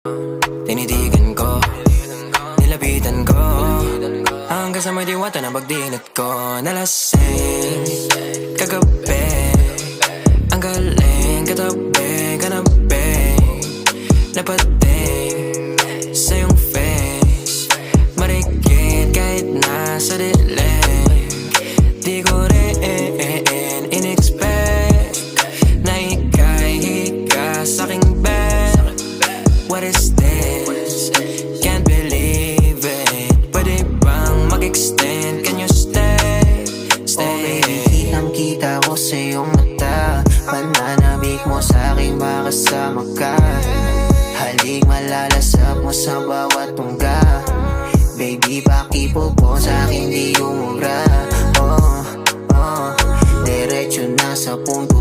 Tinitigan ko, nilapitan ko, hanggang sa may diwata na pagdinat ko. Nalasing kagabi, ang galing katabi, kanabi, napating sa iyong face, marikit kahit nasa dilim. Di ko rin in-expect na ika'y hika sa'king bed. What is this? Can't believe it. Pwede bang mag-extend? Can you stay? Stay. Okay, kitang-kita ko sa iyong mata, pananabik mo sa'king makasama ka. Halik malalasap mo sa bawat tungga. Baby, pakipo po sa'kin di umubra. Diretso na sa punto